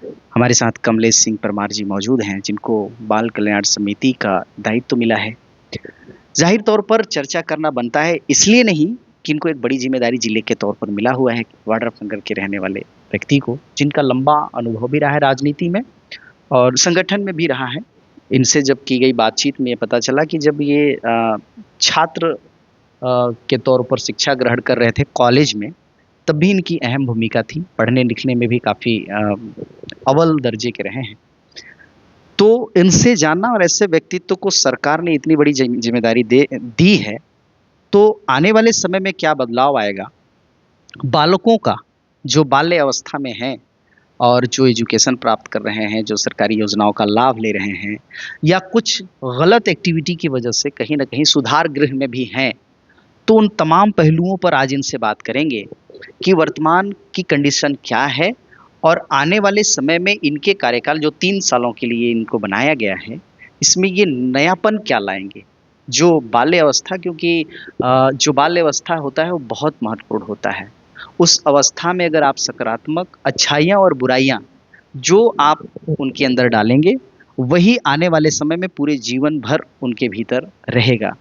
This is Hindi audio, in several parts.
हमारे साथ कमलेश सिंह परमार जी मौजूद हैं, जिनको बाल कल्याण समिति का दायित्व मिला है। जाहिर तौर पर चर्चा करना बनता है, इसलिए नहीं कि इनको एक बड़ी जिम्मेदारी जिले के तौर पर मिला हुआ है, वाड्रफनगर के रहने वाले व्यक्ति को, जिनका लंबा अनुभव भी रहा है राजनीति में और संगठन में भी रहा है। इनसे जब की गई बातचीत में ये पता चला कि जब ये छात्र के तौर पर शिक्षा ग्रहण कर रहे थे कॉलेज में, तब भी इनकी अहम भूमिका थी। पढ़ने लिखने में भी काफ़ी अव्वल दर्जे के रहे हैं। तो इनसे जानना, और ऐसे व्यक्तित्व को सरकार ने इतनी बड़ी जिम्मेदारी दे दी है, तो आने वाले समय में क्या बदलाव आएगा, बालकों का जो बाल्य अवस्था में हैं और जो एजुकेशन प्राप्त कर रहे हैं, जो सरकारी योजनाओं का लाभ ले रहे हैं, या कुछ गलत एक्टिविटी की वजह से कहीं ना कहीं सुधार गृह में भी हैं, तो उन तमाम पहलुओं पर आज इनसे बात करेंगे कि वर्तमान की कंडीशन क्या है और आने वाले समय में इनके कार्यकाल जो 3 सालों के लिए इनको बनाया गया है, इसमें ये नयापन क्या लाएंगे। जो बाल्य अवस्था, क्योंकि जो बाल्य अवस्था होता है वो बहुत महत्वपूर्ण होता है। उस अवस्था में अगर आप सकारात्मक अच्छाइयाँ और बुराइयाँ जो आप उनके अंदर डालेंगे, वही आने वाले समय में पूरे जीवन भर उनके भीतर रहेगा।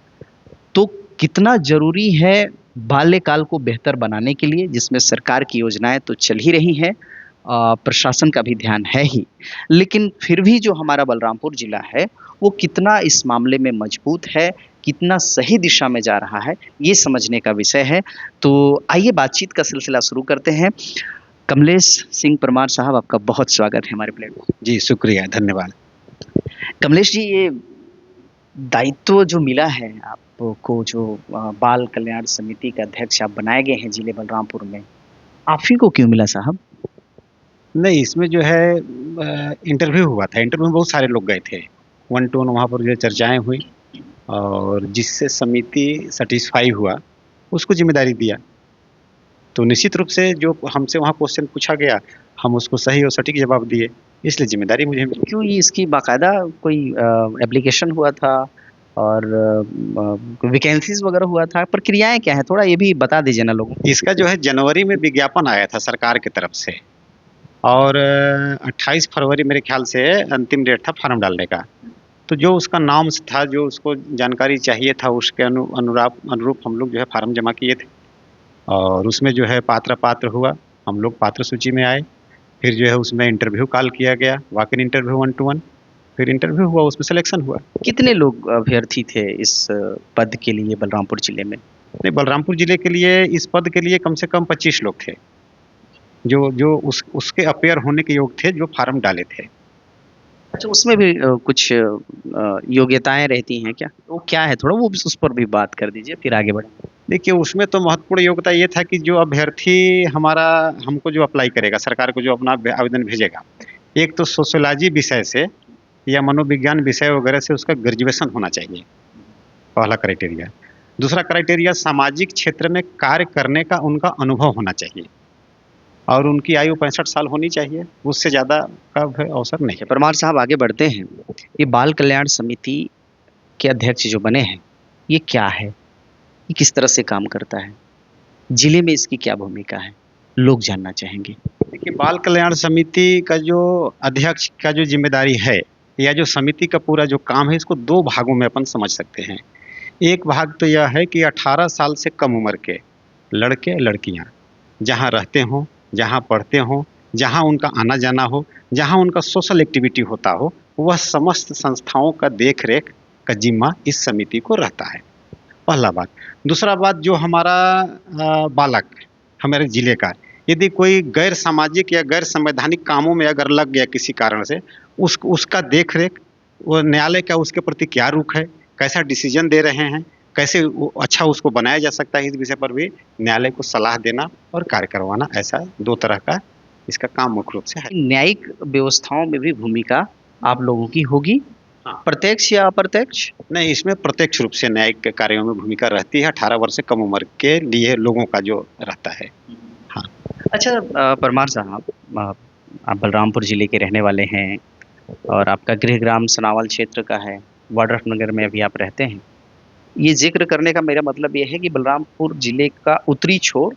तो कितना ज़रूरी है बाल्यकाल को बेहतर बनाने के लिए, जिसमें सरकार की योजनाएँ तो चल ही रही हैं, प्रशासन का भी ध्यान है ही। लेकिन फिर भी जो हमारा बलरामपुर ज़िला है, वो कितना इस मामले में मजबूत है, कितना सही दिशा में जा रहा है, ये समझने का विषय है। तो आइए बातचीत का सिलसिला शुरू करते हैं। कमलेश सिंह परमार साहब, आपका बहुत स्वागत है हमारे प्लेटफ़ॉर्म। जी, शुक्रिया, धन्यवाद। कमलेश जी, ये दायित्व जो मिला है आपको, जो बाल कल्याण समिति के अध्यक्ष आप बनाए गए हैं जिले बलरामपुर में, आप ही को क्यों मिला साहब? नहीं, इसमें जो है इंटरव्यू हुआ था। इंटरव्यू में बहुत सारे लोग गए थे। 1 टू 1 वहाँ पर जो है चर्चाएँ हुई और जिससे समिति सैटिस्फाई हुआ, उसको ज़िम्मेदारी दिया। तो निश्चित रूप से जो हमसे वहाँ क्वेश्चन पूछा गया, हम उसको सही और सटीक जवाब दिए, इसलिए ज़िम्मेदारी मुझे मिली। क्यों, ये इसकी बाकायदा कोई एप्लीकेशन हुआ था और वैकेंसीज़ वगैरह हुआ था? प्रक्रियाएँ क्या हैं? थोड़ा ये भी बता दीजिए ना लोगों को। इसका जो है जनवरी में विज्ञापन आया था सरकार की तरफ से और 28 फरवरी मेरे ख़्याल से अंतिम डेट था फ़ॉर्म डालने का। तो जो उसका नाम था, जो उसको जानकारी चाहिए था, उसके अनुरूप हम लोग जो है फ़ॉर्म जमा किए थे और उसमें जो है पात्र हुआ, हम लोग पात्र सूची में आए। फिर जो है उसमें इंटरव्यू कॉल किया गया, वॉक इन इंटरव्यू 1 टू 1, फिर इंटरव्यू हुआ, उसमें सिलेक्शन हुआ। कितने लोग अभ्यर्थी थे इस पद के लिए बलरामपुर जिले में? नहीं, बलरामपुर ज़िले के लिए इस पद के लिए कम से कम 25 लोग थे, जो जो उसके अपेयर होने के योग्य थे, जो फ़ॉर्म डाले थे। अच्छा, उसमें भी कुछ योग्यताएँ रहती हैं क्या? वो क्या है, थोड़ा वो उस पर भी बात कर दीजिए, फिर आगे बढ़ें। देखिए, उसमें तो महत्वपूर्ण योग्यता ये था कि जो अभ्यर्थी हमारा हमको जो अप्लाई करेगा, सरकार को जो अपना आवेदन भेजेगा, एक तो सोशियोलॉजी विषय से या मनोविज्ञान विषय वगैरह से उसका ग्रेजुएशन होना चाहिए, पहला क्राइटेरिया। दूसरा क्राइटेरिया, सामाजिक क्षेत्र में कार्य करने का उनका अनुभव होना चाहिए और उनकी आयु 65 साल होनी चाहिए, उससे ज़्यादा का अवसर नहीं। परमार साहब, आगे बढ़ते हैं। ये बाल कल्याण समिति के अध्यक्ष जो बने हैं, ये क्या है? ये किस तरह से काम करता है? जिले में इसकी क्या भूमिका है? लोग जानना चाहेंगे। देखिए, बाल कल्याण समिति का जो अध्यक्ष का जो जिम्मेदारी है या जो समिति का पूरा जो काम है, इसको 2 भागों में अपन समझ सकते हैं। एक भाग तो यह है कि 18 साल से कम उम्र के लड़के लड़कियां जहां रहते हों, जहां पढ़ते हों, जहां उनका आना जाना हो, जहां उनका सोशल एक्टिविटी होता हो, वह समस्त संस्थाओं का देख रेख का जिम्मा इस समिति को रहता है, पहला बात। दूसरा बात, जो हमारा बालक हमारे जिले का यदि कोई गैर सामाजिक या गैर संवैधानिक कामों में अगर लग गया किसी कारण से, उसका देख रेख, वो न्यायालय का उसके प्रति क्या रुख है, कैसा डिसीजन दे रहे हैं, कैसे अच्छा उसको बनाया जा सकता है, इस विषय पर भी न्यायालय को सलाह देना और कार्य करवाना, ऐसा 2 तरह का इसका काम मुख्य रूप से है। न्यायिक व्यवस्थाओं में भी भूमिका आप लोगों की होगी, हाँ। प्रत्यक्ष या अप्रत्यक्ष? नहीं, इसमें प्रत्यक्ष रूप से न्यायिक कार्यों में भूमिका रहती है, 18 वर्ष से कम उम्र के लिए लोगों का जो रहता है। हाँ। अच्छा, परमार साहब, आप बलरामपुर जिले के रहने वाले हैं और आपका गृह ग्राम सनावल क्षेत्र का है, वाड्रफनगर में अभी आप रहते हैं। ये ज़िक्र करने का मेरा मतलब ये है कि बलरामपुर जिले का उत्तरी छोर,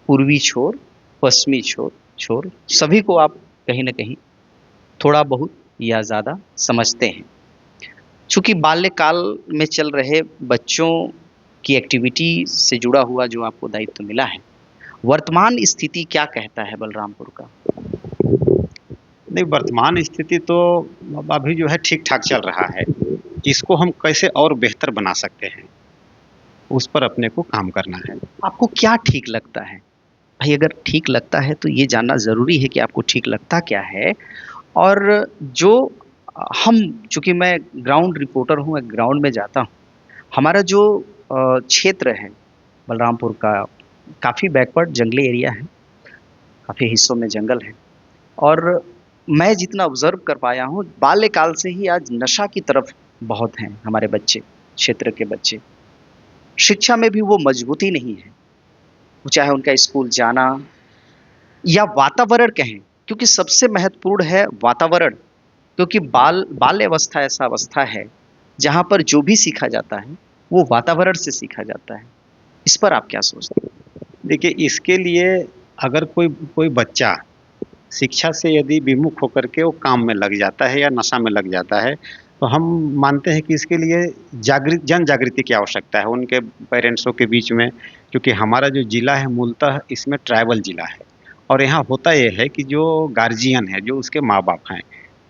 पूर्वी छोर, पश्चिमी छोर छोर सभी को आप कहीं न कहीं थोड़ा बहुत या ज़्यादा समझते हैं। चूँकि बाल्यकाल में चल रहे बच्चों की एक्टिविटी से जुड़ा हुआ जो आपको दायित्व मिला है, वर्तमान स्थिति क्या कहता है बलरामपुर का? नहीं, वर्तमान स्थिति तो अब अभी जो है ठीक-ठाक चल रहा है। इसको हम कैसे और बेहतर बना सकते हैं, उस पर अपने को काम करना है। आपको क्या ठीक लगता है? भाई अगर ठीक लगता है तो ये जानना ज़रूरी है कि आपको ठीक लगता क्या है? और जो हम चूँकि मैं ग्राउंड रिपोर्टर हूँ, मैं ग्राउंड में जाता हूँ। हमारा जो क्षेत्र है बलरामपुर का काफ़ी बैकवर्ड जंगली एरिया है, काफ़ी हिस्सों में जंगल है और मैं जितना ऑब्ज़र्व कर पाया हूँ, बाल्यकाल से ही आज नशा की तरफ बहुत हैं हमारे बच्चे, क्षेत्र के बच्चे। शिक्षा में भी वो मजबूती नहीं है, वो चाहे उनका स्कूल जाना या वातावरण कहें, क्योंकि सबसे महत्वपूर्ण है वातावरण, क्योंकि बाल्य अवस्था ऐसा अवस्था है, जहाँ पर जो भी सीखा जाता है, वो वातावरण से सीखा जाता है। इस पर आप क्या सोचते हैं? देखिए, इसके लिए अगर कोई कोई बच्चा शिक्षा से यदि विमुख होकर के वो काम में लग जाता है या नशा में लग जाता है, तो हम मानते हैं कि इसके लिए जन जागृति की आवश्यकता है उनके पेरेंट्सों के बीच में। क्योंकि हमारा जो ज़िला है मूलतः इसमें ट्राइबल ज़िला है और यहाँ होता ये है कि जो गार्जियन है, जो उसके माँ-बाप हैं,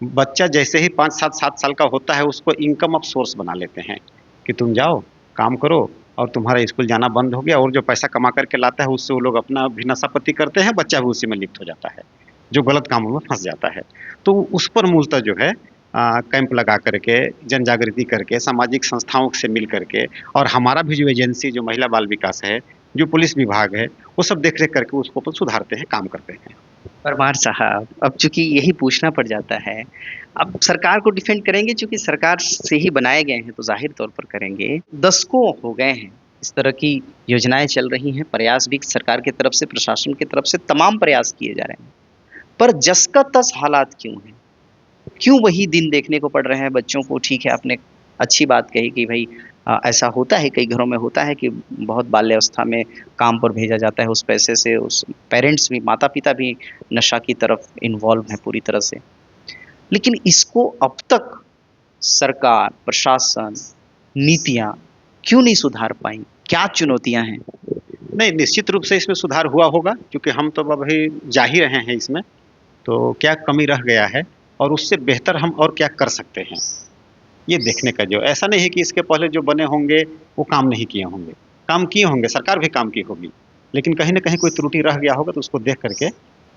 बच्चा जैसे ही 5 7 साल का होता है उसको इनकम ऑफ सोर्स बना लेते हैं कि तुम जाओ, काम करो और तुम्हारा स्कूल जाना बंद हो गया और जो पैसा कमा कर के लाता है उससे वो लोग अपना भी नशापाती करते हैं, बच्चा भी उसी में लिप्त हो जाता है। जो गलत कामों में फँस जाता है। तो उस पर मूलतः जो है कैंप लगा करके, जन जागृति करके, सामाजिक संस्थाओं से मिल करके और हमारा भी जो एजेंसी जो महिला बाल विकास है, जो पुलिस विभाग है, वो सब देख-रेख करके उसको अपन सुधारते हैं, काम करते हैं। परमार साहब, अब चूँकि यही पूछना पड़ जाता है, अब सरकार को डिफेंड करेंगे चूँकि सरकार से ही बनाए गए हैं, तो ज़ाहिर तौर पर करेंगे। दशकों हो गए हैं, इस तरह की योजनाएँ चल रही हैं, प्रयास भी सरकार की तरफ से, प्रशासन की तरफ से तमाम प्रयास किए जा रहे हैं। पर जस का तस हालात क्यों हैं? क्यों वही दिन देखने को पड़ रहे हैं बच्चों को? ठीक है, आपने अच्छी बात कही कि भई ऐसा होता है, कई घरों में होता है कि बहुत बाल्यावस्था में काम पर भेजा जाता है, उस पैसे से उस पेरेंट्स भी, माता-पिता भी नशा की तरफ इन्वॉल्व हैं पूरी तरह से। लेकिन इसको अब तक सरकार, प्रशासन, नीतियाँ क्यों नहीं सुधार पाईं? क्या चुनौतियाँ हैं? नहीं, निश्चित रूप से इसमें सुधार हुआ होगा क्योंकि हम तो अभी जा ही रहे हैं इसमें, तो क्या कमी रह गया है और उससे बेहतर हम और क्या कर सकते हैं? ये देखने का जो ऐसा नहीं है कि इसके पहले जो बने होंगे, वो काम नहीं किए होंगे। काम किए होंगे, सरकार भी काम की होगी, लेकिन कहीं न कहीं कोई त्रुटि रह गया होगा तो उसको देख कर के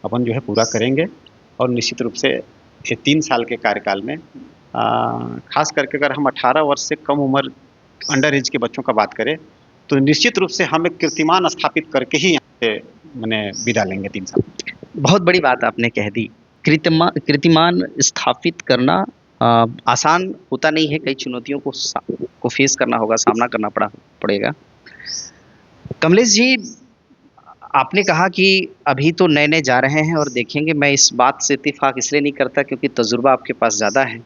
अपन जो है पूरा करेंगे और निश्चित रूप से ये 3 साल के कार्यकाल में ख़ास करके अगर हम 18 वर्ष से कम उम्र अंडर एज के बच्चों का बात करें, तो निश्चित रूप से हम एक कीर्तिमान स्थापित करके ही यहाँ से मने विदा लेंगे 3 साल। बहुत बड़ी बात आपने कह दी। कीर्तिमान स्थापित करना आसान होता नहीं है, कई चुनौतियों को फेस करना होगा, सामना करना पड़ेगा। कमलेश जी, आपने कहा कि अभी तो नए-नए जा रहे हैं और देखेंगे, मैं इस बात से इत्तेफ़ाक इसलिए नहीं करता क्योंकि तजुर्बा आपके पास ज़्यादा है।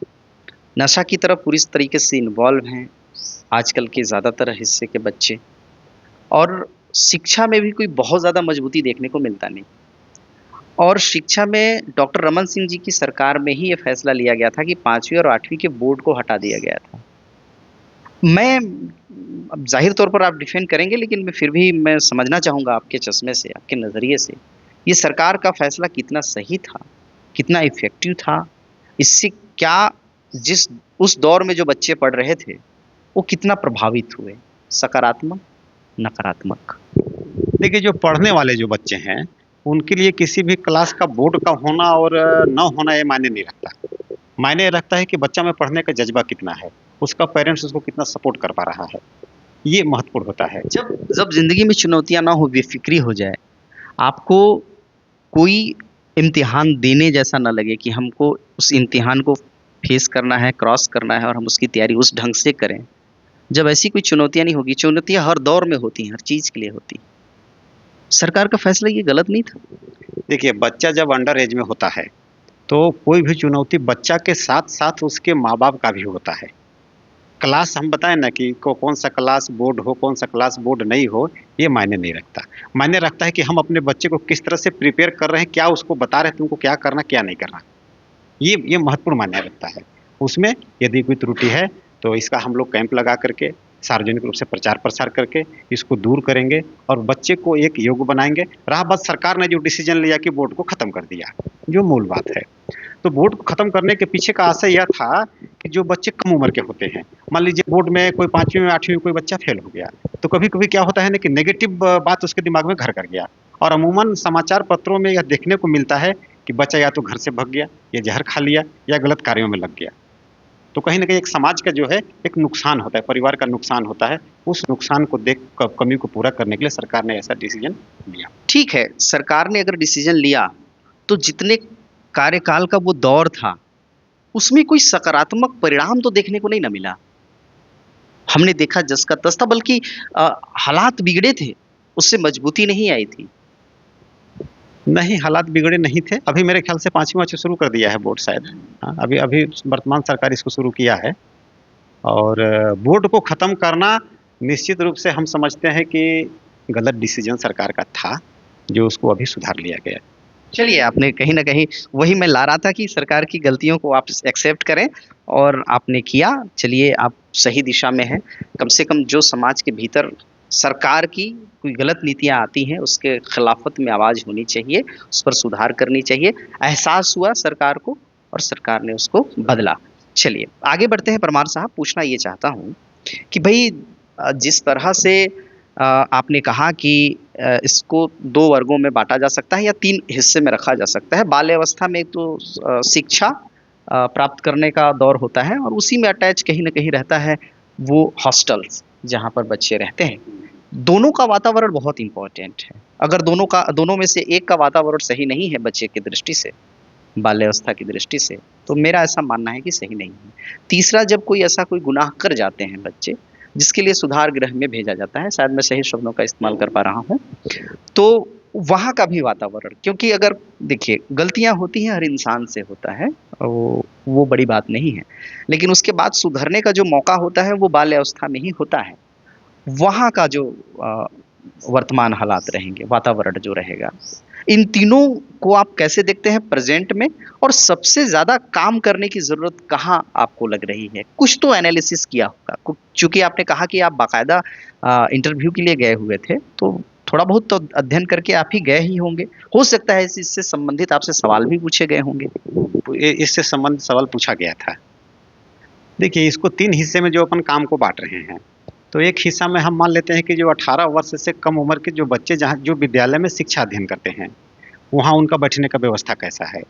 नशा की तरफ पूरी तरीके से इन्वॉल्व हैं आजकल के ज़्यादातर हिस्से के बच्चे और शिक्षा में भी कोई बहुत ज़्यादा मजबूती देखने को मिलता नहीं। और शिक्षा में डॉक्टर रमन सिंह जी की सरकार में ही ये फैसला लिया गया था कि 5वीं और 8वीं के बोर्ड को हटा दिया गया था। मैं अब ज़ाहिर तौर पर आप डिफेंड करेंगे, लेकिन मैं फिर भी मैं समझना चाहूँगा आपके चश्मे से, आपके नज़रिए से, ये सरकार का फैसला कितना सही था? कितना इफ़ेक्टिव था? इससे क्या जिस उस दौर में जो बच्चे पढ़ रहे थे, वो कितना प्रभावित हुए? सकारात्मक, नकारात्मक? देखिए, जो पढ़ने वाले जो बच्चे हैं, उनके लिए किसी भी क्लास का बोर्ड का होना और ना होना ये मायने नहीं रखता। मायने रखता है कि बच्चा में पढ़ने का जज़्बा कितना है, उसका पेरेंट्स उसको कितना सपोर्ट कर पा रहा है, ये महत्वपूर्ण होता है। जब जब ज़िंदगी में चुनौतियाँ ना हो, बेफ़िक्री हो जाए, आपको कोई इम्तिहान देने जैसा ना लगे कि हमको उस इम्तिहान को फेस करना है, क्रॉस करना है और हम उसकी तैयारी उस ढंग से करें। जब ऐसी कोई चुनौतियाँ नहीं होगी, चुनौतियाँ हर दौर में होती हैं, हर चीज़ के लिए होती हैं। सरकार का फैसला ये गलत नहीं था? देखिए, बच्चा जब अंडर एज में होता है, तो कोई भी चुनौती बच्चा के साथ-साथ उसके माँ-बाप का भी होता है। क्लास हम बताएं ना कि कौन सा क्लास बोर्ड हो, कौन सा क्लास बोर्ड नहीं हो, ये मायने नहीं रखता। मायने रखता है कि हम अपने बच्चे को किस तरह से प्रिपेयर कर रहे हैं, क्या उसको बता रहे हैं तुमको क्या करना क्या नहीं करना। ये महत्वपूर्ण मायने रखता है। उसमें यदि कोई त्रुटि है तो इसका हम लोग कैंप लगा करके सार्वजनिक रूप से प्रचार प्रसार करके इसको दूर करेंगे और बच्चे को एक योग्य बनाएंगे। रहा बात सरकार ने जो डिसीजन लिया कि बोर्ड को खत्म कर दिया, जो मूल बात है, तो बोर्ड को खत्म करने के पीछे का आशय यह था कि जो बच्चे कम उम्र के होते हैं, मान लीजिए बोर्ड में कोई 5वीं में 8वीं में कोई बच्चा फेल हो गया, तो कभी कभी क्या होता है ना कि नेगेटिव बात उसके दिमाग में घर कर गया। और अमूमन समाचार पत्रों में यह देखने को मिलता है कि बच्चा या तो घर से भाग गया, या जहर खा लिया, या गलत कार्यों में लग गया। तो कहीं ना कहीं एक समाज का जो है एक नुकसान होता है, परिवार का नुकसान होता है। उस नुकसान को देख कमी को पूरा करने के लिए सरकार ने ऐसा डिसीजन लिया। ठीक है, सरकार ने अगर डिसीजन लिया तो जितने कार्यकाल का वो दौर था उसमें कोई सकारात्मक परिणाम तो देखने को नहीं ना मिला। हमने देखा जस का तस था, बल्कि हालात बिगड़े थे, उससे मजबूती नहीं आई थी। नहीं, हालात बिगड़े नहीं थे। अभी मेरे ख्याल से 5वीं से शुरू कर दिया है बोर्ड शायद। हाँ, अभी अभी वर्तमान सरकार इसको शुरू किया है। और बोर्ड को खत्म करना निश्चित रूप से हम समझते हैं कि गलत डिसीजन सरकार का था, जो उसको अभी सुधार लिया गया। चलिए, आपने कहीं न कहीं वही मैं ला रहा था कि सरकार की गलतियों को आप एक्सेप्ट करें और आपने किया। चलिए, आप सही दिशा में हैं। कम से कम जो समाज के भीतर सरकार की कोई गलत नीतियाँ आती हैं, उसके खिलाफत में आवाज़ होनी चाहिए, उस पर सुधार करनी चाहिए। एहसास हुआ सरकार को और सरकार ने उसको बदला। चलिए, आगे बढ़ते हैं परमार साहब। पूछना ये चाहता हूँ कि भई जिस तरह से आपने कहा कि इसको 2 वर्गों में बाँटा जा सकता है या 3 हिस्से में रखा जा सकता है। बाल्यावस्था में तो शिक्षा प्राप्त करने का दौर होता है और उसी में अटैच कहीं न कहीं रहता है वो हॉस्टल्स जहाँ पर बच्चे रहते हैं। दोनों का वातावरण बहुत इम्पोर्टेंट है। अगर दोनों में से एक का वातावरण सही नहीं है बच्चे की दृष्टि से, बाल्यावस्था की दृष्टि से, तो मेरा ऐसा मानना है कि सही नहीं है। तीसरा, जब कोई ऐसा कोई गुनाह कर जाते हैं बच्चे, जिसके लिए सुधार गृह में भेजा जाता है, शायद मैं सही शब्दों का इस्तेमाल कर पा रहा हूँ, तो वहाँ का भी वातावरण, क्योंकि अगर देखिए गलतियाँ होती हैं, हर इंसान से होता है, वो बड़ी बात नहीं है। लेकिन उसके बाद सुधरने का जो मौका होता है वो बाल्यावस्था में ही होता है। वहाँ का जो अ, वर्तमान हालात रहेंगे, वातावरण जो रहेगा, इन तीनों को आप कैसे देखते हैं प्रेज़ेंट में? और सबसे ज़्यादा काम करने की ज़रूरत कहाँ आपको लग रही है? कुछ तो एनालिसिस किया होगा। कु चूँकि आपने कहा कि आप बाकायदा इंटरव्यू के लिए गए हुए थे, तो थोड़ा बहुत तो अध्ययन करके आप ही गए ही होंगे। हो सकता है इस इससे संबंधित आपसे सवाल भी पूछे गए होंगे। इससे संबंधित सवाल पूछा गया था। देखिए, इसको 3 हिस्से में जो अपन काम को बाँट रहे हैं। तो एक हिस्सा में हम मान लेते हैं कि जो 18 वर्ष से कम उम्र के जो बच्चे जहाँ जो विद्यालय में शिक्षा अध्ययन करते हैं, वहाँ उनका बैठने का व्यवस्था कैसा है?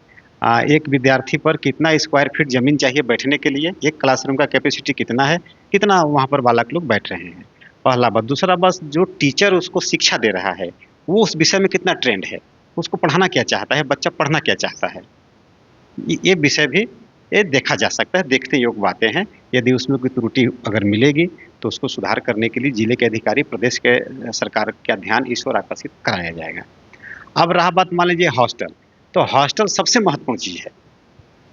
एक विद्यार्थी पर कितना स्क्वायर फीट ज़मीन चाहिए बैठने के लिए? एक क्लासरूम का कैपेसिटी कितना है? कितना वहाँ पर बालक लोग बैठ रहे हैं? पहला बात। दूसरा बात, जो टीचर उसको शिक्षा दे रहा है, वो उस विषय में कितना ट्रेंड है? उसको पढ़ाना क्या चाहता है? बच्चा पढ़ना क्या चाहता है? ये विषय भी ये देखा जा सकता है, देखने योग्य बातें हैं। यदि उसमें कोई त्रुटि अगर मिलेगी तो उसको सुधार करने के लिए जिले के अधिकारी, प्रदेश के सरकार का ध्यान इस ओर आकर्षित कराया जाएगा। अब रहा बात मान लीजिए हॉस्टल, तो हॉस्टल सबसे महत्वपूर्ण चीज़ है।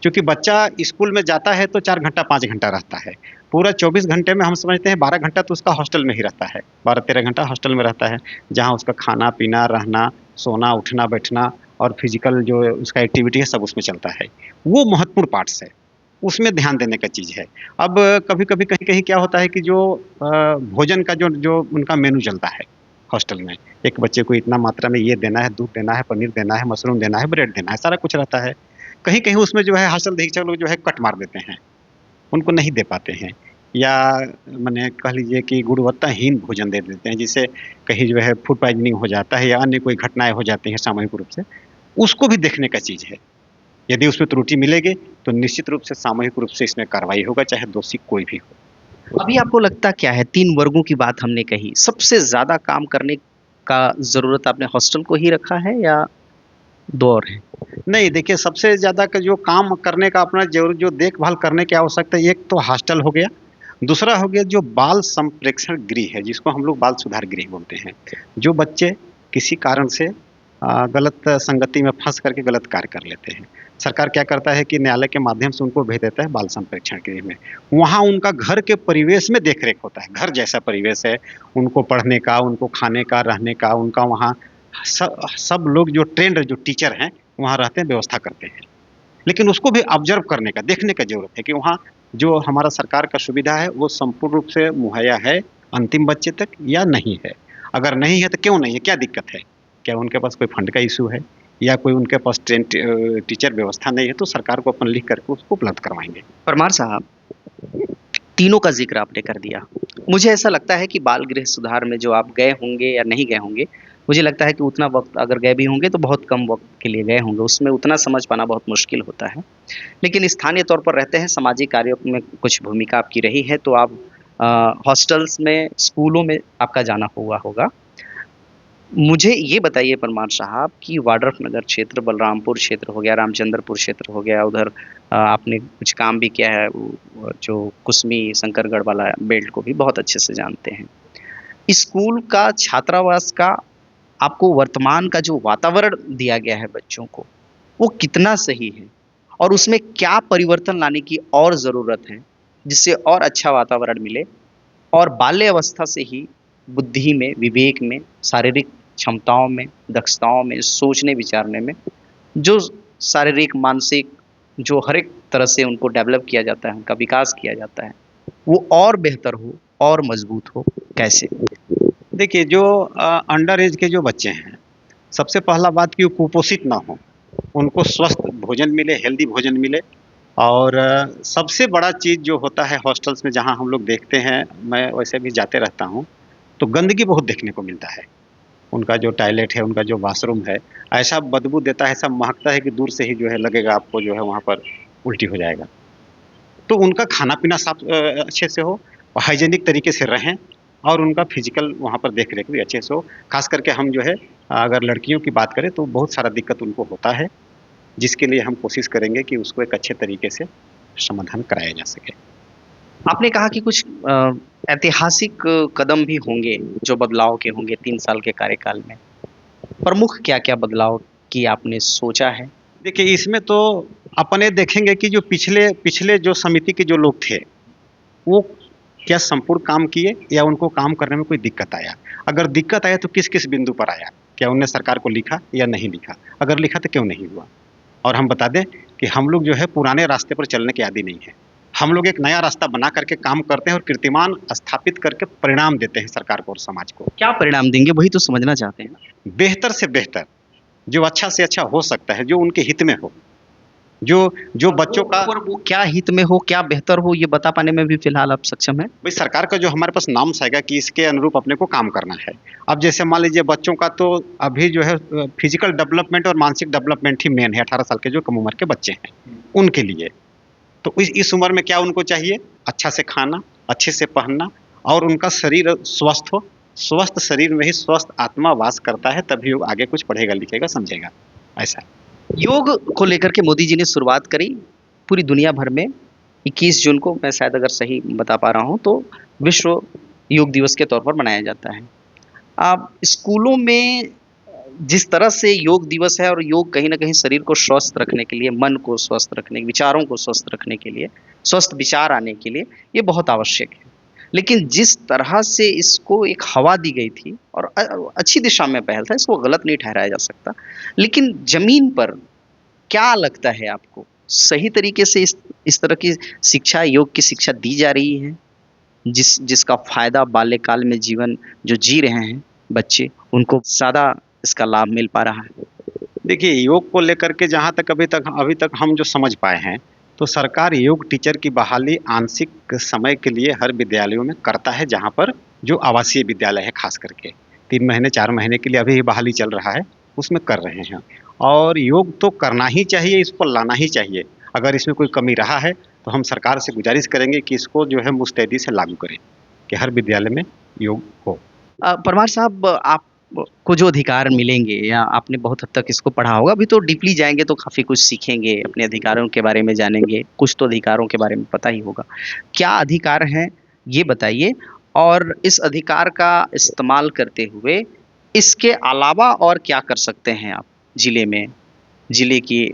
क्योंकि बच्चा स्कूल में जाता है तो 4 घंटा 5 घंटा रहता है। पूरा 24 घंटे में हम समझते हैं 12 घंटा तो उसका हॉस्टल में ही रहता है। 12-13 घंटा हॉस्टल में रहता है, जहाँ उसका खाना-पीना, रहना, सोना, उठना, बैठना और फिज़िकल जो उसका एक्टिविटी है सब उसमें चलता है। वो महत्वपूर्ण पार्ट्स है, उसमें ध्यान देने का चीज़ है। अब कभी-कभी कहीं-कहीं क्या होता है कि जो भोजन का जो जो उनका मेनू चलता है हॉस्टल में, एक बच्चे को इतना मात्रा में ये देना है, दूध देना है, पनीर देना है, मशरूम देना है, ब्रेड देना है, सारा कुछ रहता है। कहीं-कहीं उसमें जो है हॉस्टल अधीक्षक लोग जो है कट मार देते हैं, उनको नहीं दे पाते हैं, या माने कह लीजिए कि गुणवत्ताहीन भोजन दे देते हैं, जिससे कहीं जो है फूड पॉइज़निंग हो जाता है या अन्य कोई घटनाएँ हो जाती हैं सामूहिक रूप से। उसको भी देखने का चीज़ है। यदि उसमें त्रुटि मिलेगी तो निश्चित रूप से सामूहिक रूप से इसमें कार्रवाई होगा, चाहे दोषी कोई भी हो। अभी आपको लगता क्या है, 3 वर्गों की बात हमने कही, सबसे ज़्यादा काम करने का ज़रूरत आपने हॉस्टल को ही रखा है या 2 और हैं? नहीं, देखिए, सबसे ज़्यादा का जो काम करने का अपना जो देखभाल करने की आवश्यकता है, एक तो हॉस्टल हो गया, दूसरा हो गया जो बाल संप्रेक्षण गृह है, जिसको हम लोग बाल सुधार गृह बोलते हैं। जो बच्चे किसी कारण से गलत संगति में फँस करके गलत कार्य कर लेते हैं। सरकार क्या करता है कि न्यायालय के माध्यम से उनको भेज देता है बाल संप्रेक्षण के लिए में। वहाँ उनका घर के परिवेश में देख-रेख होता है, घर जैसा परिवेश है, उनको पढ़ने का, उनको खाने का, रहने का, उनका वहाँ सब लोग जो ट्रेंड जो टीचर हैं, वहाँ रहते हैं, व्यवस्था करते हैं। लेकिन उसको भी ऑब्जर्व करने का, देखने का ज़रूरत है कि वहाँ जो हमारा सरकार का सुविधा है, वो संपूर्ण रूप से मुहैया है अंतिम बच्चे तक या नहीं है? अगर नहीं है तो क्यों नहीं है? क्या दिक्कत है? क्या उनके पास कोई फंड का इश्यू है? या कोई उनके पास टीचर व्यवस्था नहीं है, तो सरकार को अपन लिख करके उसको उपलब्ध करवाएँगे। परमार साहब, तीनों का ज़िक्र आपने कर दिया। मुझे ऐसा लगता है कि बाल गृह सुधार में जो आप गए होंगे या नहीं गए होंगे, मुझे लगता है कि उतना वक़्त अगर गए भी होंगे तो बहुत कम वक़्त के लिए गए होंगे, उसमें उतना समझ पाना बहुत मुश्किल होता है। लेकिन स्थानीय तौर पर रहते हैं, सामाजिक कार्यों में कुछ भूमिका आपकी रही है, तो आप हॉस्टल्स में, स्कूलों में आपका जाना हुआ होगा। मुझे ये बताइए परमार साहब कि वाड्रफनगर क्षेत्र, बलरामपुर क्षेत्र हो गया, रामचंद्रपुर क्षेत्र हो गया, उधर आपने कुछ काम भी किया है, वो जो कुसमी शंकरगढ़ वाला बेल्ट को भी बहुत अच्छे से जानते हैं। स्कूल का, छात्रावास का, आपको वर्तमान का जो वातावरण दिया गया है बच्चों को, वो कितना सही है? और उसमें क्या परिवर्तन लाने की और ज़रूरत है, जिससे और अच्छा वातावरण मिले और बाल्य अवस्था से ही बुद्धि में, विवेक में, शारीरिक क्षमताओं में, दक्षताओं में, सोचने विचारने में, जो शारीरिक, मानसिक, जो हर एक तरह से उनको डेवलप किया जाता है, उनका विकास किया जाता है, वो और बेहतर हो और मजबूत हो, कैसे? देखिए, जो अंडर एज के जो बच्चे हैं, सबसे पहला बात कि वो कुपोषित ना हों, उनको स्वस्थ भोजन मिले, हेल्दी भोजन मिले। और सबसे बड़ा चीज़ जो होता है हॉस्टल्स में, जहाँ हम लोग देखते हैं, मैं वैसे भी जाते रहता हूँ, तो गंदगी बहुत देखने को मिलता है। उनका जो टॉयलेट है, उनका जो वॉशरूम है, ऐसा बदबू देता है, ऐसा महकता है कि दूर से ही जो है लगेगा आपको जो है वहाँ पर उल्टी हो जाएगा। तो उनका खाना-पीना साफ अच्छे से हो, हाइजीनिक तरीके से रहें और उनका फिजिकल वहाँ पर देख-रेख भी अच्छे से हो। ख़ास करके हम जो है, अगर लड़कियों की बात करें तो बहुत सारा दिक्कत उनको होता है, जिसके लिए हम कोशिश करेंगे कि उसको एक अच्छे तरीके से समाधान कराया जा सके। आपने कहा कि कुछ ऐतिहासिक कदम भी होंगे, जो बदलाव के होंगे 3 साल के कार्यकाल में। प्रमुख क्या-क्या बदलाव की आपने सोचा है? देखिए, इसमें तो अपने देखेंगे कि जो पिछले पिछले जो समिति के जो लोग थे, वो क्या संपूर्ण काम किए या उनको काम करने में कोई दिक्कत आया? अगर दिक्कत आया तो किस-किस बिंदु पर आया? क्या उन्होंने सरकार को लिखा या नहीं लिखा? अगर लिखा तो क्यों नहीं हुआ? और हम बता दें कि हम लोग जो है पुराने रास्ते पर चलने के आदी नहीं हैं। हम लोग एक नया रास्ता बना करके काम करते हैं और कीर्तिमान स्थापित करके परिणाम देते हैं सरकार को और समाज को। क्या परिणाम देंगे, वही तो समझना चाहते हैं। बेहतर से बेहतर, जो अच्छा से अच्छा हो सकता है, जो उनके हित में हो। जो जो बच्चों का और वो क्या हित में हो, क्या बेहतर हो, ये बता पाने में भी फिलहाल आप सक्षम हैं? भाई, सरकार का जो हमारे पास नॉर्म्स आएगा कि इसके अनुरूप अपने को काम करना है। अब जैसे मान लीजिए बच्चों का तो अभी जो है फिजिकल डेवलपमेंट और मानसिक डेवलपमेंट ही मेन है, 18 साल के जो कम उम्र के बच्चे हैं, उनके लिए। तो इस उम्र में क्या उनको चाहिए? अच्छा से खाना, अच्छे से पहनना और उनका शरीर स्वस्थ हो। स्वस्थ शरीर में ही स्वस्थ आत्मा वास करता है, तभी वो आगे कुछ पढ़ेगा, लिखेगा, समझेगा, ऐसा। योग को लेकर के मोदी जी ने शुरुआत करी पूरी दुनिया भर में। 21 जून को, मैं शायद अगर सही बता पा रहा हूँ, तो विश्व योग दिवस के तौर पर मनाया जाता है। आप स्कूलों में जिस तरह से योग दिवस है, और योग कहीं न कहीं शरीर को स्वस्थ रखने के लिए, मन को स्वस्थ रखने, विचारों को स्वस्थ रखने के लिए, स्वस्थ विचार आने के लिए, ये बहुत आवश्यक है। लेकिन जिस तरह से इसको एक हवा दी गई थी, और अच्छी दिशा में पहल था, इसको गलत नहीं ठहराया जा सकता। लेकिन ज़मीन पर क्या लगता है आपको, सही तरीके से इस तरह की शिक्षा, योग की शिक्षा दी जा रही है? जिसका फ़ायदा बाल्यकाल में जीवन जो जी रहे हैं बच्चे, उनको ज़्यादा इसका लाभ मिल पा रहा है? देखिए, योग को लेकर के जहाँ तक अभी तक हम जो समझ पाए हैं, तो सरकार योग टीचर की बहाली आंशिक समय के लिए हर विद्यालयों में करता है, जहाँ पर जो आवासीय विद्यालय है खास करके। 3 महीने 4 महीने के लिए अभी बहाली चल रहा है, उसमें कर रहे हैं। और योग तो करना ही चाहिए, इसको लाना ही चाहिए। अगर इसमें कोई कमी रहा है, तो हम सरकार से गुज़ारिश करेंगे कि इसको जो है मुस्तैदी से लागू करें, कि हर विद्यालय में योग हो। परमार साहब, आपको जो अधिकार मिलेंगे, या आपने बहुत हद तक इसको पढ़ा होगा, अभी तो डीपली जाएँगे तो काफ़ी कुछ सीखेंगे, अपने अधिकारों के बारे में जानेंगे, कुछ तो अधिकारों के बारे में पता ही होगा। क्या अधिकार हैं, ये बताइए? और इस अधिकार का इस्तेमाल करते हुए, इसके अलावा और क्या कर सकते हैं आप ज़िले में? जिले की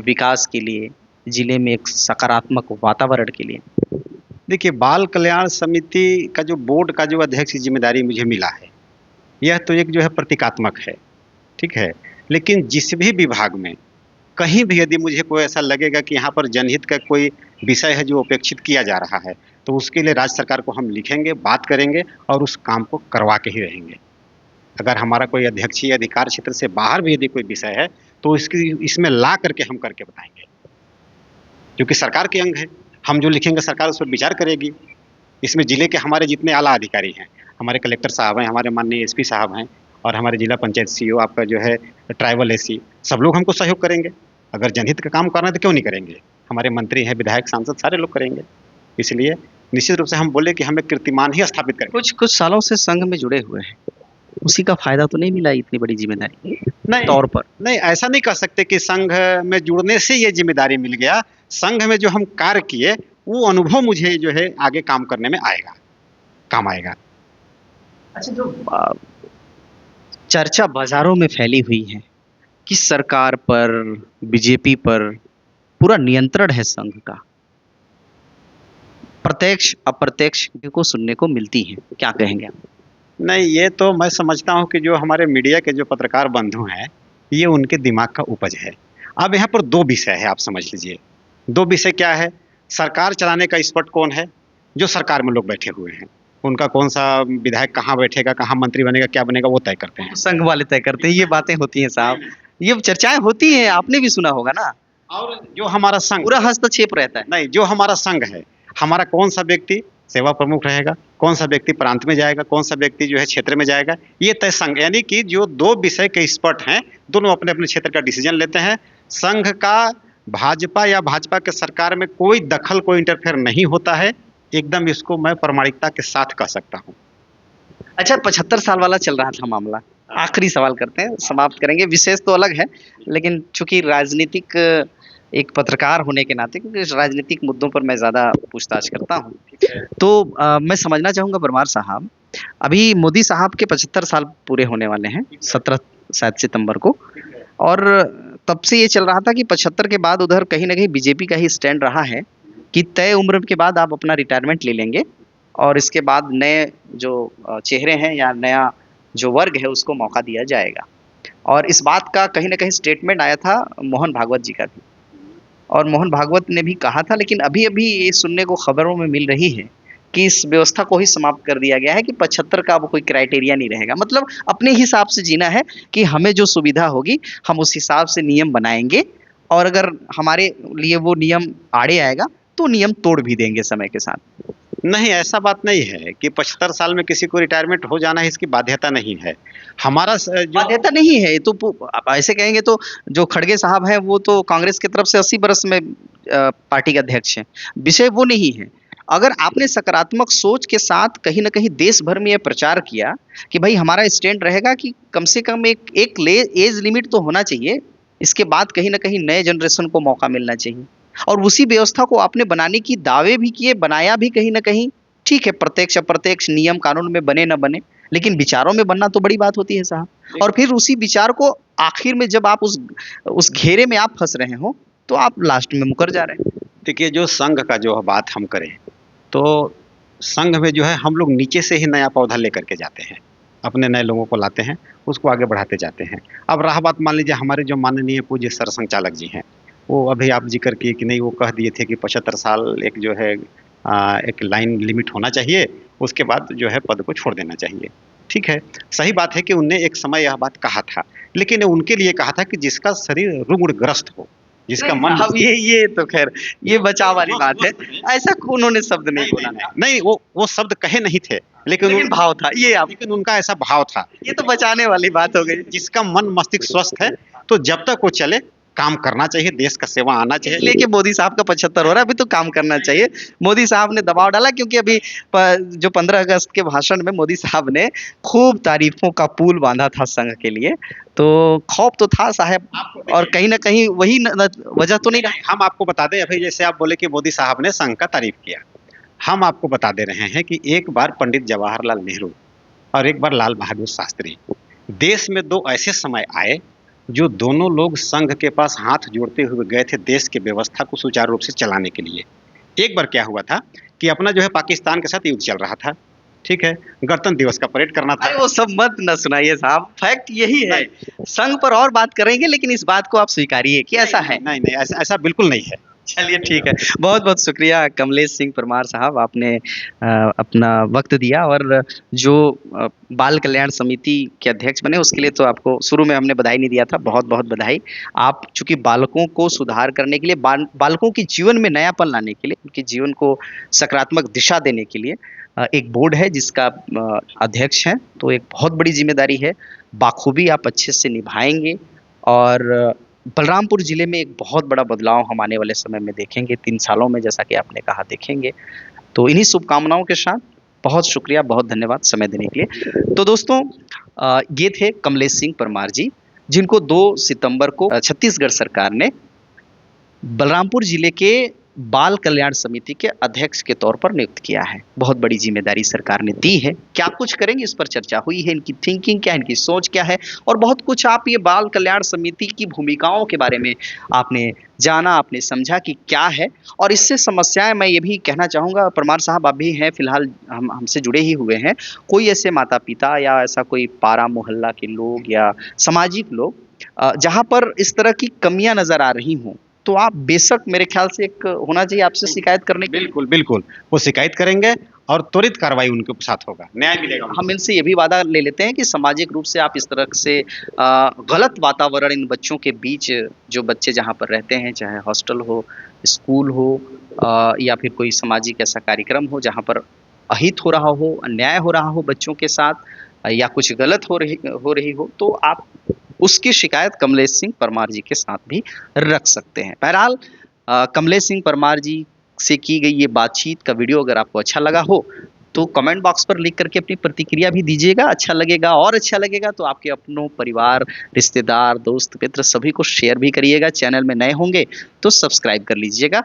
विकास के लिए, जिले में एक सकारात्मक वातावरण के लिए? देखिए, बाल कल्याण समिति का जो बोर्ड का जो अध्यक्ष की ज़िम्मेदारी मुझे मिला है, यह तो एक जो है प्रतीकात्मक है, ठीक है? लेकिन जिस भी विभाग में कहीं भी यदि मुझे कोई ऐसा लगेगा कि यहाँ पर जनहित का कोई विषय है जो उपेक्षित किया जा रहा है, तो उसके लिए राज्य सरकार को हम लिखेंगे, बात करेंगे और उस काम को करवा के ही रहेंगे। अगर हमारा कोई अध्यक्षीय अधिकार क्षेत्र से बाहर भी यदि कोई विषय है, तो इसकी इसमें ला करके हम करके बताएँगे। क्योंकि सरकार के अंग है, हम जो लिखेंगे सरकार उस पर विचार करेगी। इसमें जिले के हमारे जितने आला अधिकारी हैं, हमारे कलेक्टर साहब हैं, हमारे माननीय एसपी साहब हैं और हमारे जिला पंचायत सीईओ आपका जो है ट्राइबल एससी, सब लोग हमको सहयोग करेंगे। अगर जनहित का काम करना है तो क्यों नहीं करेंगे? हमारे मंत्री हैं, विधायक, सांसद सारे लोग करेंगे। इसलिए निश्चित रूप से हम बोले कि हम एक कीर्तिमान ही स्थापित करेंगे। कुछ कुछ सालों से संघ में जुड़े हुए हैं, उसी का फायदा तो नहीं मिला इतनी बड़ी जिम्मेदारी नहीं, तौर पर? नहीं ऐसा नहीं कह सकते कि संघ में जुड़ने से ये ज़िम्मेदारी मिल गया। संघ में जो हम कार्य किए, वो अनुभव मुझे जो है आगे काम करने में आएगा, काम आएगा। अच्छा, जो चर्चा बाजारों में फैली हुई है कि सरकार पर, बीजेपी पर पूरा नियंत्रण है संघ का, प्रत्यक्ष अप्रत्यक्ष को सुनने को मिलती है, क्या कहेंगे आप? नहीं, ये तो मैं समझता हूँ कि जो हमारे मीडिया के जो पत्रकार बंधु हैं, ये उनके दिमाग का उपज है। अब यहाँ पर 2 विषय है, आप समझ लीजिए। 2 विषय क्या है? सरकार चलाने का एक्सपर्ट कौन है? जो सरकार में लोग बैठे हुए हैं। उनका कौन-सा विधायक कहाँ बैठेगा, कहाँ मंत्री बनेगा, क्या बनेगा, वो तय करते हैं। संघ वाले तय करते हैं, ये बातें होती हैं साहब, ये चर्चाएं होती हैं, आपने भी सुना होगा ना। और जो हमारा संघ, पूरा हस्तक्षेप रहता है। नहीं, जो हमारा संघ है, हमारा कौन-सा व्यक्ति सेवा प्रमुख रहेगा, कौन-सा व्यक्ति प्रांत में जाएगा, कौन-सा व्यक्ति जो है क्षेत्र में जाएगा, ये तय संघ, यानी कि जो 2 विषय के एक्सपर्ट हैं, दोनों अपने-अपने क्षेत्र का डिसीजन लेते हैं। संघ का भाजपा या भाजपा के सरकार में कोई दखल, कोई इंटरफेयर नहीं होता है। एकदम इसको मैं प्रामाणिकता के साथ कह सकता हूँ। अच्छा, 75 साल वाला चल रहा था मामला, आखिरी सवाल करते हैं, समाप्त करेंगे। विशेष तो अलग है, लेकिन चूंकि राजनीतिक एक पत्रकार होने के नाते, क्योंकि राजनीतिक मुद्दों पर मैं ज़्यादा पूछताछ करता हूँ, तो मैं समझना चाहूँगा परमार साहब, अभी मोदी साहब के 75 साल पूरे होने वाले हैं 17 शायद सितंबर को, और तब से ये चल रहा था कि 75 के बाद उधर कहीं ना कहीं बीजेपी का ही स्टैंड रहा है कि तय उम्र के बाद आप अपना रिटायरमेंट ले लेंगे और इसके बाद नए जो चेहरे हैं या नया जो वर्ग है उसको मौका दिया जाएगा। और इस बात का कहीं ना कहीं स्टेटमेंट आया था मोहन भागवत जी का भी, और मोहन भागवत ने भी कहा था, लेकिन अभी अभी ये सुनने को खबरों में मिल रही है कि इस व्यवस्था को ही समाप्त कर दिया गया है कि 75 का अब कोई क्राइटेरिया नहीं रहेगा, मतलब अपने हिसाब से जीना है कि हमें जो सुविधा होगी हम उस हिसाब से नियम बनाएंगे, और अगर हमारे लिए वो नियम आड़े आएगा तो नियम तोड़ भी देंगे समय के साथ। नहीं, ऐसा बात नहीं है कि 75 साल में किसी को रिटायरमेंट हो जाना है, इसकी बाध्यता नहीं है। हमारा जो बाध्यता नहीं है, ये तो आप ऐसे कहेंगे तो जो खड़गे साहब हैं वो तो कांग्रेस की तरफ से 80 बरस में पार्टी के अध्यक्ष हैं, विषय वो नहीं है। अगर आपने सकारात्मक सोच के साथ कहीं ना कहीं देश भर में यह प्रचार किया कि भाई हमारा स्टैंड रहेगा कि कम से कम एक एज लिमिट तो होना चाहिए, इसके बाद कहीं ना कहीं नए जनरेशन को मौका मिलना चाहिए, और उसी व्यवस्था को आपने बनाने की दावे भी किए, बनाया भी कहीं ना कहीं, ठीक है प्रत्यक्ष अप्रत्यक्ष नियम कानून में बने ना बने, लेकिन विचारों में बनना तो बड़ी बात होती है साहब। और फिर उसी विचार को आखिर में जब आप उस घेरे में आप फंस रहे हो तो आप लास्ट में मुकर जा रहे हैं। देखिए, जो संघ का जो बात हम करें तो संघ में जो है हम लोग नीचे से ही नया पौधा लेकर के जाते हैं, अपने नए लोगों को लाते हैं, उसको आगे बढ़ाते जाते हैं। अब रहा बात, मान लीजिए हमारे जो माननीय पूज्य सरसंघचालक जी हैं, वो अभी आप जिक्र किए कि नहीं, वो कह दिए थे कि 75 साल एक जो है एक लाइन लिमिट होना चाहिए, उसके बाद जो है पद को छोड़ देना चाहिए। ठीक है, सही बात है कि उनने एक समय यह बात कहा था, लेकिन उनके लिए कहा था कि जिसका शरीर रुग्णग्रस्त हो, जिसका मन, अब ये तो खैर ये बचाव वाली बात है, ऐसा उन्होंने शब्द नहीं बोला था। नहीं, वो शब्द कहे नहीं थे, लेकिन भाव था ये, आप लेकिन उनका ऐसा भाव था। ये तो बचाने वाली बात हो गई। जिसका मन मस्तिष्क स्वस्थ है, तो जब तक वो चले, काम करना चाहिए, देश का सेवा आना चाहिए। इसलिए कि मोदी साहब का 75 हो रहा है, अभी तो काम करना चाहिए। मोदी साहब ने दबाव डाला क्योंकि अभी जो 15 अगस्त के भाषण में मोदी साहब ने खूब तारीफों का पुल बांधा था संघ के लिए, तो खौफ तो था साहब, और कहीं ना कहीं वही वजह तो नहीं रहा। हम आपको बता दें, अभी जैसे आप बोले कि मोदी साहब ने संघ का तारीफ किया, हम आपको बता दे रहे हैं कि एक बार पंडित जवाहरलाल नेहरू और एक बार लाल बहादुर शास्त्री, देश में 2 ऐसे समय आए जो दोनों लोग संघ के पास हाथ जोड़ते हुए गए थे देश की व्यवस्था को सुचारू रूप से चलाने के लिए। एक बार क्या हुआ था कि अपना जो है पाकिस्तान के साथ युद्ध चल रहा था, ठीक है? गणतंत्र दिवस का परेड करना था। अरे वो सब मत न सुनाइए साहब, फैक्ट यही है। संघ पर और बात करेंगे, लेकिन इस बात को आप स्वीकारिए कि ऐसा है। नहीं, नहीं, ऐसा बिल्कुल नहीं है। चलिए ठीक है। बहुत-बहुत शुक्रिया कमलेश सिंह परमार साहब, आपने अपना वक़्त दिया और जो बाल कल्याण समिति के अध्यक्ष बने उसके लिए तो आपको शुरू में हमने बधाई नहीं दिया था, बहुत-बहुत बधाई। आप चूँकि बालकों को सुधार करने के लिए बालकों के जीवन में नयापन लाने के लिए, उनके जीवन को सकारात्मक दिशा देने के लिए एक बोर्ड है जिसका अध्यक्ष हैं, तो एक बहुत बड़ी ज़िम्मेदारी है। बाखूबी आप अच्छे से निभाएँगे और बलरामपुर ज़िले में एक बहुत बड़ा बदलाव हम आने वाले समय में देखेंगे, 3 सालों में जैसा कि आपने कहा देखेंगे। तो इन्हीं शुभकामनाओं के साथ बहुत शुक्रिया, बहुत धन्यवाद समय देने के लिए। तो दोस्तों ये थे कमलेश सिंह परमार जी, जिनको 2 सितंबर को छत्तीसगढ़ सरकार ने बलरामपुर ज़िले के बाल कल्याण समिति के अध्यक्ष के तौर पर नियुक्त किया है। बहुत बड़ी ज़िम्मेदारी सरकार ने दी है। क्या कुछ करेंगे इस पर चर्चा हुई है, इनकी थिंकिंग क्या है, इनकी सोच क्या है और बहुत कुछ आप ये बाल कल्याण समिति की भूमिकाओं के बारे में आपने जाना, आपने समझा कि क्या है और इससे समस्याएँ मैं ये भी कहना चाहूँगा परमार साहब आप भी हैं फ़िलहाल हमसे जुड़े ही हुए हैं। कोई ऐसे माता-पिता या ऐसा कोई पारा मोहल्ला के लोग या सामाजिक लोग जहाँ पर इस तरह की कमियाँ नज़र आ रही हों, तो आप बेशक मेरे ख्याल से एक होना चाहिए आपसे शिकायत करने की। बिल्कुल, बिल्कुल। वो शिकायत करेंगे और त्वरित कार्रवाई उनके साथ होगा, न्याय मिलेगा उनको। हम इनसे ये भी वादा ले लेते हैं कि सामाजिक रूप से आप इस तरह से गलत वातावरण इन बच्चों के बीच जो बच्चे जहाँ पर रहते हैं, चाहे हॉस्टल हो, स्कूल हो या फिर कोई सामाजिक ऐसा कार्यक्रम हो जहाँ पर अहित हो रहा हो, अन्याय हो रहा हो बच्चों के साथ या कुछ गलत हो रही हो, तो आप उसकी शिकायत कमलेश सिंह परमार जी के साथ भी रख सकते हैं। बहरहाल कमलेश सिंह परमार जी से की गई ये बातचीत का वीडियो अगर आपको अच्छा लगा हो, तो कमेंट बॉक्स पर लिख करके अपनी प्रतिक्रिया भी दीजिएगा। अच्छा लगेगा और अच्छा लगेगा तो आपके अपनों, परिवार, रिश्तेदार, दोस्त, मित्र सभी को शेयर भी करिएगा। चैनल में नए होंगे तो सब्सक्राइब कर लीजिएगा।